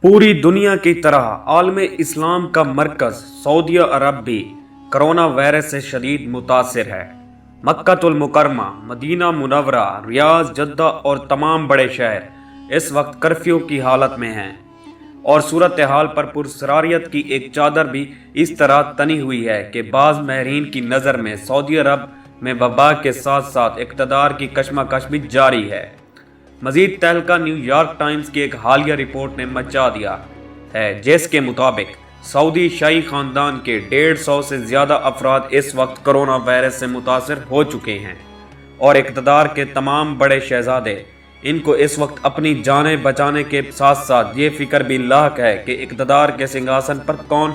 पूरी दुनिया की तरह आलम इस्लाम का मरकज़ सऊदी अरब भी कोरोना वायरस से शदीद मुतासिर है। मक्कतुल मुकरमा, मदीना मुनव्वरा, रियाज, जद्दा और तमाम बड़े शहर इस वक्त कर्फ्यू की हालत में हैं और सूरत हाल पर पुरसरारियत की एक चादर भी इस तरह तनी हुई है कि बाज़ माहिरीन की नज़र में सऊदी अरब में वबा के साथ साथ इक़्तिदार की कशमकश भी जारी है। मजीद तहलका न्यूयॉर्क टाइम्स की एक हालिया रिपोर्ट ने मचा दिया है, जिसके मुताबिक सऊदी शाही खानदान के 150 से ज़्यादा अफराद इस वक्त कोरोना वायरस से मुतासर हो चुके हैं और इक़्तिदार के तमाम बड़े शहजादे इनको इस वक्त अपनी जानें बचाने के साथ साथ ये फिक्र भी लाक है कि इक़्तिदार के सिंहासन पर कौन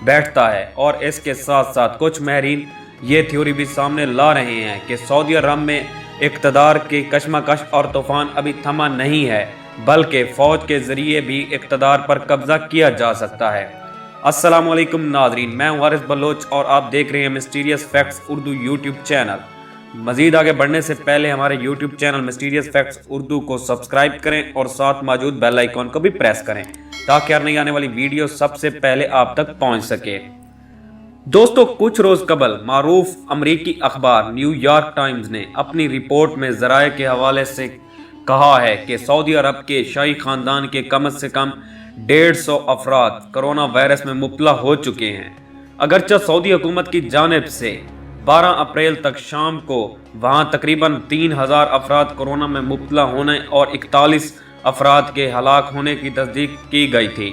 बैठता है। और इसके साथ साथ कुछ माहिरीन ये थ्योरी भी सामने ला रहे हैं कि सऊदी अरब में इक़्तिदार की कशमकश और तूफान अभी थमा नहीं है, बल्कि फ़ौज के ज़रिए भी इक़्तिदार पर कब्ज़ा किया जा सकता है। अस्सलाम वालेकुम नाज़रीन, मैं हूं हारिस बलोच और आप देख रहे हैं mysterious facts Urdu YouTube channel. मज़ीद आगे बढ़ने से पहले हमारे YouTube channel mysterious facts Urdu को सब्सक्राइब करें और साथ मौजूद बेल आइकॉन को भी प्रेस करें ताकि हर नई आने वाली वीडियो सबसे पहले आप तक पहुँच सके। दोस्तों, कुछ रोज कबल मारूफ अमरीकी अखबार न्यूयॉर्क टाइम्स ने अपनी रिपोर्ट में ज़राए के हवाले से कहा है कि सऊदी अरब के शाही खानदान के कम से कम 150 अफराद कोरोना वायरस में मुब्तला हो चुके हैं। अगरचे सऊदी हुकूमत की जानिब से 12 अप्रैल तक शाम को वहां तकरीबन 3000 अफराद कोरोना में मुब्तला होने और 41 अफराद के हलाक होने की तस्दीक की गई थी।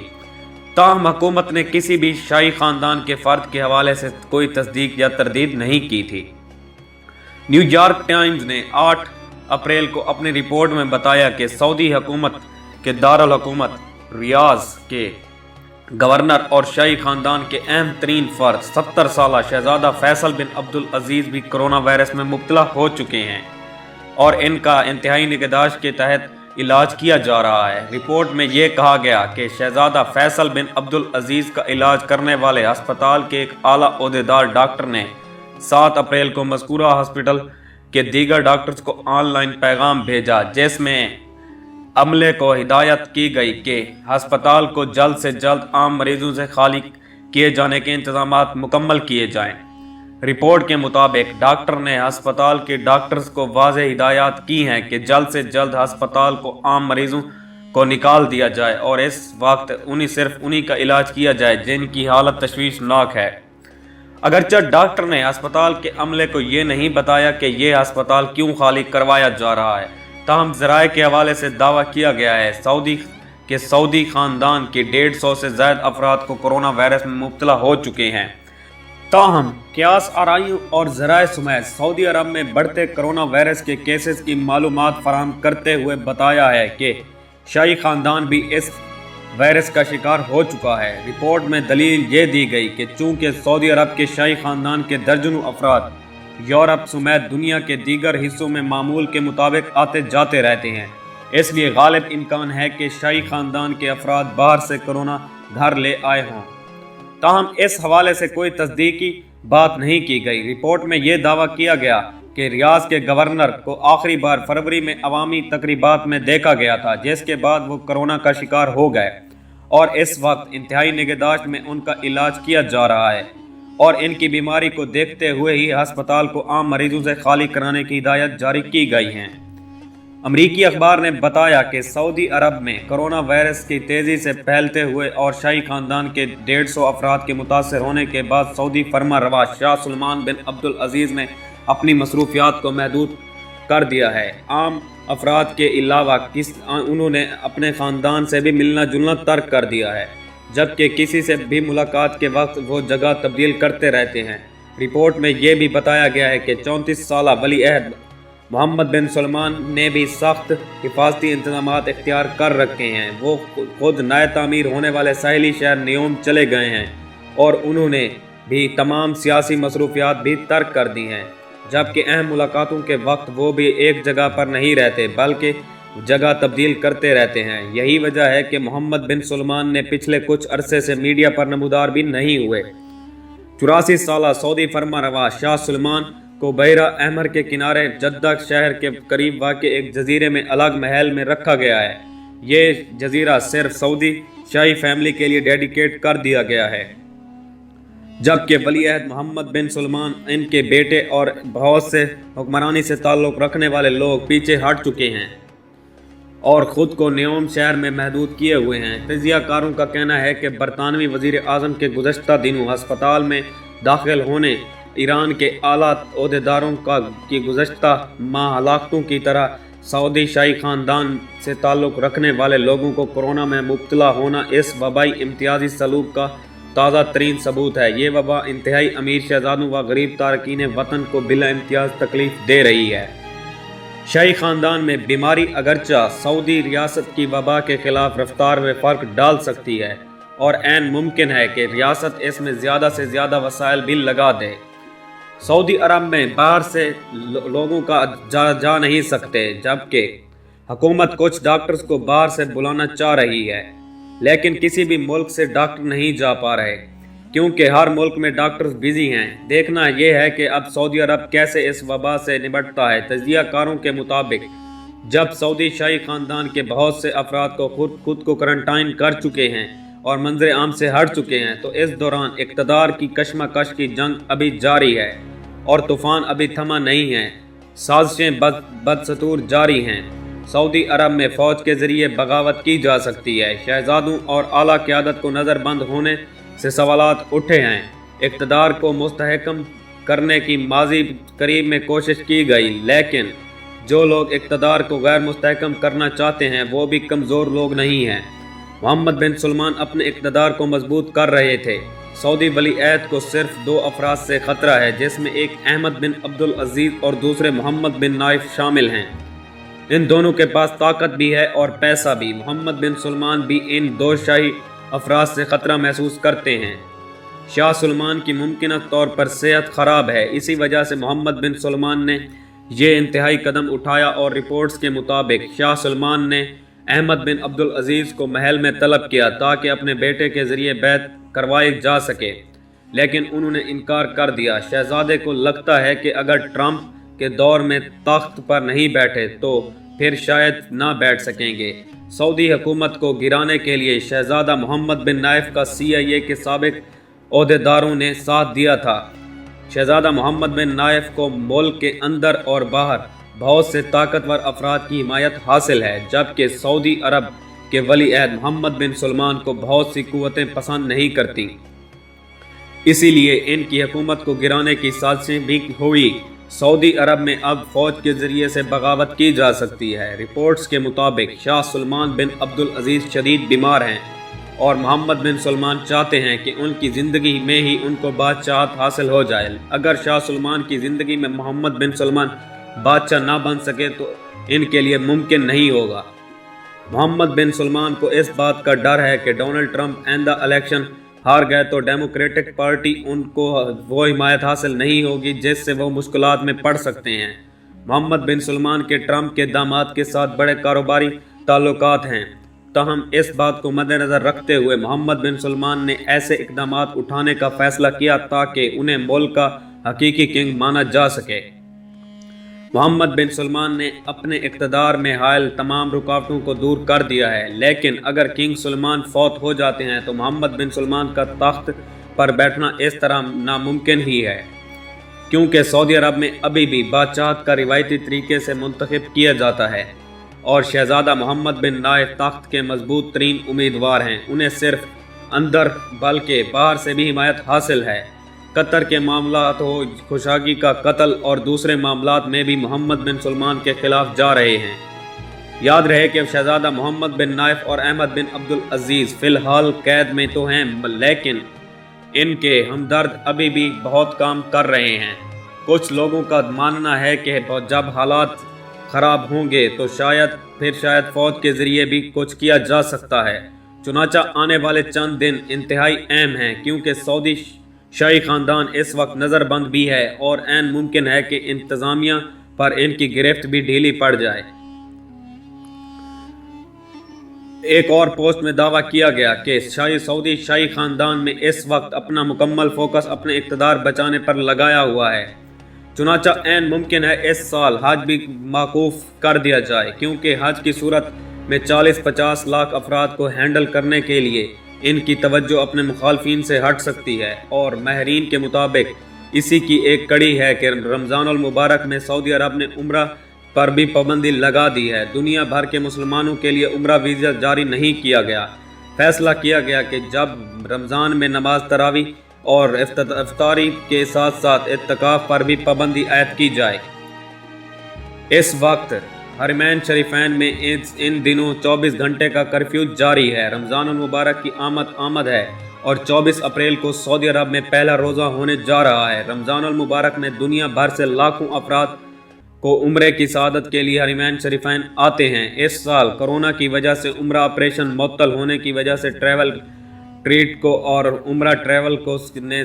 ताहम हुकूमत ने किसी भी शाही खानदान के फर्द के हवाले से कोई तस्दीक या तरदीद नहीं की थी। न्यूयॉर्क टाइम्स ने 8 अप्रैल को अपनी रिपोर्ट में बताया कि सऊदी हुकूमत के दारुल हुकूमत रियाज के गवर्नर और शाही खानदान के अहम तरीन फर्द 70 साल शहजादा फैसल बिन अब्दुल अजीज भी कोरोना वायरस में मुब्तला हो चुके हैं और इनका इंतहाई निगहदाश्त के तहत इलाज किया जा रहा है। रिपोर्ट में यह कहा गया कि शहजादा फैसल बिन अब्दुल अजीज का इलाज करने वाले अस्पताल के एक आला ओहदेदार डॉक्टर ने 7 अप्रैल को मज़कूरा हॉस्पिटल के दीगर डॉक्टर्स को ऑनलाइन पैगाम भेजा, जिसमें अमले को हिदायत की गई कि अस्पताल को जल्द से जल्द आम मरीजों से खाली किए जाने के इंतजामात मुकम्मल किए जाएं। रिपोर्ट के मुताबिक डॉक्टर ने अस्पताल के डॉक्टर्स को वाज़ेह हिदायत की हैं कि जल्द से जल्द अस्पताल को आम मरीजों को निकाल दिया जाए और इस वक्त सिर्फ उन्हीं का इलाज किया जाए जिनकी हालत तशवीशनाक है। अगरचे डॉक्टर ने अस्पताल के अमले को ये नहीं बताया कि ये अस्पताल क्यों खाली करवाया जा रहा है, ताहम ज़राए के हवाले से दावा किया गया है सऊदी खानदान के 150 से ज़ायद अफराद को कोरोना वायरस में मुब्तला हो चुके हैं। ताहम क्यास आराइयों और ज़राए समेत सऊदी अरब में बढ़ते कोरोना वायरस के केसेस की मालूमात फराहम करते हुए बताया है कि शाही खानदान भी इस वायरस का शिकार हो चुका है। रिपोर्ट में दलील ये दी गई कि चूँकि सऊदी अरब के शाही खानदान के दर्जनों अफराद यूरोप समेत दुनिया के दीगर हिस्सों में मामूल के मुताबिक आते जाते रहते हैं, इसलिए गालिब इम्कान है कि शाही खानदान के अफराद बाहर से कोरोना घर ले आए हों। ताहम इस हवाले से कोई तस्दीकी बात नहीं की गई। रिपोर्ट में यह दावा किया गया कि रियाज के गवर्नर को आखिरी बार फरवरी में अवामी तकरीबात में देखा गया था, जिसके बाद वो कोरोना का शिकार हो गए और इस वक्त इंतहाई निगहदाश्त में उनका इलाज किया जा रहा है और इनकी बीमारी को देखते हुए ही अस्पताल को आम मरीजों से खाली कराने की हिदायत जारी की गई है। अमरीकी अखबार ने बताया कि सऊदी अरब में कोरोना वायरस की तेज़ी से फैलते हुए और शाही खानदान के 150 अफराद के मुतासर होने के बाद सऊदी फरमा रवा शाह सलमान बिन अब्दुल अजीज़ ने अपनी मसरूफियात को महदूद कर दिया है। आम अफराद के अलावा उन्होंने अपने ख़ानदान से भी मिलना जुलना तर्क कर दिया है, जबकि किसी से भी मुलाकात के वक्त वो जगह तब्दील करते रहते हैं। रिपोर्ट में ये भी बताया गया है कि 34 साल वली अहद मोहम्मद बिन सलमान ने भी सख्त हिफाजती इंतजामात इख्तियार कर रखे हैं। वो खुद नए तामीर होने वाले साहिली शहर नियोम चले गए हैं और उन्होंने भी तमाम सियासी मसरूफियात भी तर्क कर दी हैं, जबकि अहम मुलाकातों के वक्त वो भी एक जगह पर नहीं रहते बल्कि जगह तब्दील करते रहते हैं। यही वजह है कि मोहम्मद बिन सलमान ने पिछले कुछ अरसे से मीडिया पर नमूदार भी नहीं हुए। 84 साल सऊदी फरमा रवा शाह सलमान को बहरा अहमर के किनारे जद्दा शहर के करीब वाक़ एक जजीरे में अलग महल में रखा गया है। یہ जजीरा सिर्फ सऊदी शाही फैमिली के लिए डेडिकेट कर दिया गया है, जबकि वलीअहद मोहम्मद बिन सलमान, इनके बेटे और बहुत से हुक्मरानी से ताल्लुक़ रखने वाले लोग पीछे हट चुके हैं और ख़ुद को न्योम शहर में महदूद किए हुए हैं। तजियाकारों का कहना है कि बरतानवी वज़ीर आज़म के गुज़श्ता दिनों अस्पताल में दाखिल होने ईरान के आला ओहदेदारों की गुज़श्ता माह हलाकतों की तरह सऊदी शाही ख़ानदान से ताल्लुक़ रखने वाले लोगों को कोरोना में मुब्तला होना इस वबाई इम्तियाजी सलूक का ताज़ा तरीन सबूत है। ये वबा इंतहाई अमीर शहजादों व गरीब तारकीन वतन को बिला इम्तियाज़ तकलीफ़ दे रही है। शाही ख़ानदान में बीमारी अगरचा सऊदी रियासत की वबा के ख़िलाफ़ रफ्तार में फ़र्क डाल सकती है और ऐन मुमकिन है कि रियासत इसमें ज़्यादा से ज़्यादा वसाइल भी लगा दे। सऊदी अरब में बाहर से लोगों का जा नहीं सकते, जबकि हुकूमत कुछ डॉक्टर्स को बाहर से बुलाना चाह रही है, लेकिन किसी भी मुल्क से डॉक्टर नहीं जा पा रहे क्योंकि हर मुल्क में डॉक्टर्स बिजी हैं। देखना यह है कि अब सऊदी अरब कैसे इस वबा से निपटता है। तजियाकारों के मुताबिक जब सऊदी शाही ख़ानदान के बहुत से अफराद को खुद को क्वारंटाइन कर चुके हैं और मंजर आम से हट चुके हैं, तो इस दौरान इक़्तिदार की कशमकश की जंग अभी जारी है और तूफ़ान अभी थमा नहीं है। साजिशें बदस्तूर जारी हैं। सऊदी अरब में फ़ौज के ज़रिए बगावत की जा सकती है। शहजादों और आला क़यादत को नज़रबंद होने से सवालात उठे हैं। इक़्तिदार को मुस्तहकम करने की माजी करीब में कोशिश की गई, लेकिन जो लोग इक़्तिदार को गैर मुस्तहकम करना चाहते हैं वो भी कमज़ोर लोग नहीं हैं। मोहम्मद बिन सलमान अपने इक़्तिदार को मजबूत कर रहे थे। सऊदी वलीअहद को सिर्फ 2 अफराद से ख़तरा है, जिसमें एक अहमद बिन अब्दुल अजीज़ और दूसरे मोहम्मद बिन नाइफ शामिल हैं। इन दोनों के पास ताकत भी है और पैसा भी। मोहम्मद बिन सलमान भी इन 2 शाही अफराद से ख़तरा महसूस करते हैं। शाह सलमान की मुमकिन तौर पर सेहत ख़राब है, इसी वजह से मोहम्मद बिन सलमान ने ये इंतहाई कदम उठाया और रिपोर्ट्स के मुताबिक शाह सलमान ने अहमद बिन अब्दुल अजीज़ को महल में तलब किया ताकि अपने बेटे के ज़रिए बैत करवाई जा सके, लेकिन उन्होंने इनकार कर दिया। शहजादे को लगता है कि अगर ट्रंप के दौर में तख्त पर नहीं बैठे तो फिर शायद ना बैठ सकेंगे। सऊदी हुकूमत को गिराने के लिए शहजादा मोहम्मद बिन नाइफ का CIA के साबिक ओहदेदारों ने साथ दिया था। शहजादा मोहम्मद बिन नाइफ को मुल्क के अंदर और बाहर बहुत से ताकतवर अफराद की हिमायत हासिल है, जबकि सऊदी अरब के वलीअहद मोहम्मद बिन सलमान को बहुत सी कुव्वतें पसंद नहीं करती, इसीलिए इनकी हुकूमत को गिराने की साजिशें भी हुई। सऊदी अरब में अब फ़ौज के ज़रिए से बगावत की जा सकती है। रिपोर्ट्स के मुताबिक शाह सलमान बिन अब्दुल अजीज़ शदीद बीमार हैं और मोहम्मद बिन सलमान चाहते हैं कि उनकी ज़िंदगी में ही उनको बादशाहत हासिल हो जाए। अगर शाह सलमान की ज़िंदगी में मोहम्मद बिन सलमान बादशाह ना बन सके तो इनके लिए मुमकिन नहीं होगा। मोहम्मद बिन सलमान को इस बात का डर है कि डोनाल्ड ट्रंप आइंदा इलेक्शन हार गए तो डेमोक्रेटिक पार्टी उनको वो हिमायत हासिल नहीं होगी जिससे वो मुश्किलात में पड़ सकते हैं। मोहम्मद बिन सलमान के ट्रंप के दामाद के साथ बड़े कारोबारी ताल्लुकात हैं, ताहम इस बात को मद्देनज़र रखते हुए मोहम्मद बिन सलमान ने ऐसे इक़दामात उठाने का फ़ैसला किया ताकि उन्हें मुल्क का हकीकी किंग माना जा सके। मोहम्मद बिन सलमान ने अपने इक़्तिदार में हायल तमाम रुकावटों को दूर कर दिया है, लेकिन अगर किंग सलमान फौत हो जाते हैं तो मोहम्मद बिन सलमान का तख्त पर बैठना इस तरह नामुमकिन ही है, क्योंकि सऊदी अरब में अभी भी बादशाहत का रिवायती तरीके से मुंतखब किया जाता है और शहजादा मोहम्मद बिन नाइफ तख्त के मजबूत तरीन उम्मीदवार हैं। उन्हें सिर्फ अंदर बल्कि बाहर से भी हिमायत हासिल है। कतर के मामलात हो, खुशागी का कत्ल और दूसरे मामलात में भी मोहम्मद बिन सलमान के खिलाफ जा रहे हैं। याद रहे कि शहजादा मोहम्मद बिन नाइफ और अहमद बिन अब्दुल अजीज़ फ़िलहाल कैद में तो हैं, लेकिन इनके हमदर्द अभी भी बहुत काम कर रहे हैं। कुछ लोगों का मानना है कि जब हालात ख़राब होंगे तो शायद फ़ौज के ज़रिए भी कुछ किया जा सकता है। चुनाचा आने वाले चंद दिन इंतहाई अहम हैं, क्योंकि सऊदी शाही ख़ानदान इस वक्त नज़रबंद भी है और ऐन मुमकिन है कि इंतज़ामिया पर इनकी गिरफ्त भी ढीली पड़ जाए। एक और पोस्ट में दावा किया गया कि सऊदी शाही ख़ानदान में इस वक्त अपना मुकम्मल फोकस अपने इक़्तिदार बचाने पर लगाया हुआ है। चुनाचा ऐन मुमकिन है इस साल हज भी मौकूफ़ कर दिया जाए, क्योंकि हज की सूरत میں 40-50 لاکھ افراد کو ہینڈل کرنے کے لیے ان کی توجہ اپنے مخالفین سے ہٹ سکتی ہے، اور ماہرین کے مطابق اسی کی ایک کڑی ہے کہ رمضان المبارک میں سعودی عرب نے عمرہ پر بھی پابندی لگا دی ہے۔ دنیا بھر کے مسلمانوں کے لیے عمرہ ویزا جاری نہیں کیا گیا۔ فیصلہ کیا گیا کہ جب رمضان میں نماز تراویح اور افطاری کے ساتھ ساتھ اعتکاف پر بھی پابندی عائد کی جائے۔ اس وقت حرمین شریفین میں ان دنوں 24 گھنٹے کا کرفیو جاری ہے۔ رمضان المبارک کی آمد ہے اور 24 اپریل کو سعودی عرب میں پہلا روزہ ہونے جا رہا ہے۔ رمضان المبارک میں دنیا بھر سے لاکھوں افراد کو عمرے کی سعادت کے لیے حرمین شریفین آتے ہیں۔ اس سال کورونا کی وجہ سے عمرہ آپریشن معطل ہونے کی وجہ سے ٹریول ٹریٹ کو اور عمرہ ٹریول کو نے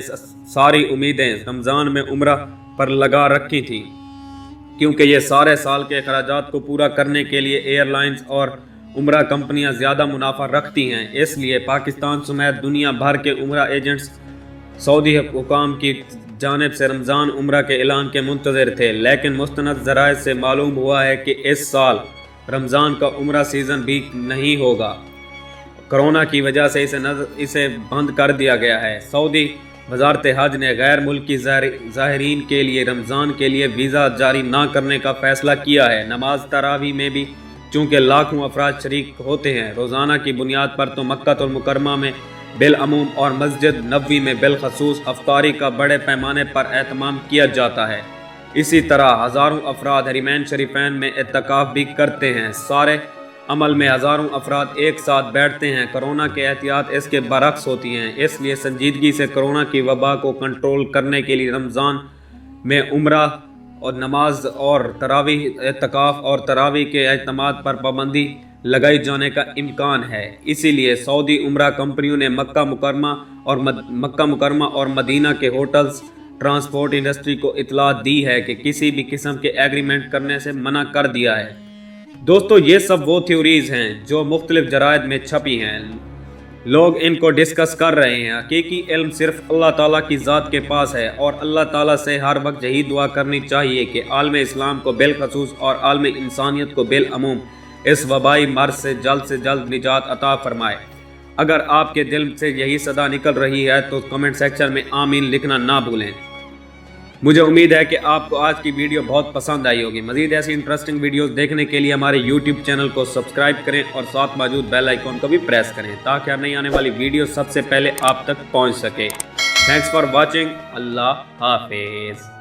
ساری امیدیں رمضان میں عمرہ پر لگا رکھی تھی، کیونکہ یہ سارے سال کے اخراجات کو پورا کرنے کے لیے ایئر لائنز اور عمرہ کمپنیاں زیادہ منافع رکھتی ہیں۔ اس لیے پاکستان سمیت دنیا بھر کے عمرہ ایجنٹس سعودی حکام کی جانب سے رمضان عمرہ کے اعلان کے منتظر تھے، لیکن مستند ذرائع سے معلوم ہوا ہے کہ اس سال رمضان کا عمرہ سیزن بھی نہیں ہوگا۔ کرونا کی وجہ سے اسے بند کر دیا گیا ہے۔ سعودی وزارت حج نے غیر ملکی زائرین کے لیے رمضان کے لیے ویزا جاری نہ کرنے کا فیصلہ کیا ہے۔ نماز تراویح میں بھی چونکہ لاکھوں افراد شریک ہوتے ہیں روزانہ کی بنیاد پر، تو مکہ المکرمہ میں بالعموم اور مسجد نبوی میں بالخصوص افطاری کا بڑے پیمانے پر اہتمام کیا جاتا ہے۔ اسی طرح ہزاروں افراد حرمین شریفین میں اعتکاف بھی کرتے ہیں۔ سارے عمل میں ہزاروں افراد ایک ساتھ بیٹھتے ہیں۔ کرونا کے احتیاط اس کے برعکس ہوتی ہیں، اس لیے سنجیدگی سے کرونا کی وبا کو کنٹرول کرنے کے لیے رمضان میں عمرہ اور نماز اور تراویح، اعتکاف اور تراویح کے اہتمام پر پابندی لگائی جانے کا امکان ہے۔ اسی لیے سعودی عمرہ کمپنیوں نے مکہ مکرمہ اور مدینہ کے ہوٹلز، ٹرانسپورٹ انڈسٹری کو اطلاع دی ہے کہ کسی بھی قسم کے ایگریمنٹ کرنے سے منع کر دیا ہے۔ دوستو، یہ سب وہ تھیوریز ہیں جو مختلف جرائد میں چھپی ہیں، لوگ ان کو ڈسکس کر رہے ہیں۔ حقیقی علم صرف اللہ تعالیٰ کی ذات کے پاس ہے، اور اللہ تعالیٰ سے ہر وقت یہی دعا کرنی چاہیے کہ عالم اسلام کو بالخصوص اور عالم انسانیت کو بالعموم اس وبائی مرض سے جلد نجات عطا فرمائے۔ اگر آپ کے دل سے یہی صدا نکل رہی ہے تو کمنٹ سیکشن میں آمین لکھنا نہ بھولیں۔ مجھے امید ہے کہ آپ کو آج کی ویڈیو بہت پسند آئی ہوگی۔ مزید ایسی انٹرسٹنگ ویڈیوز دیکھنے کے لیے ہمارے یوٹیوب چینل کو سبسکرائب کریں اور ساتھ موجود بیل آئیکن کو بھی پریس کریں تاکہ ہر نئی آنے والی ویڈیو سب سے پہلے آپ تک پہنچ سکے۔ Thanks for watching. اللہ حافظ۔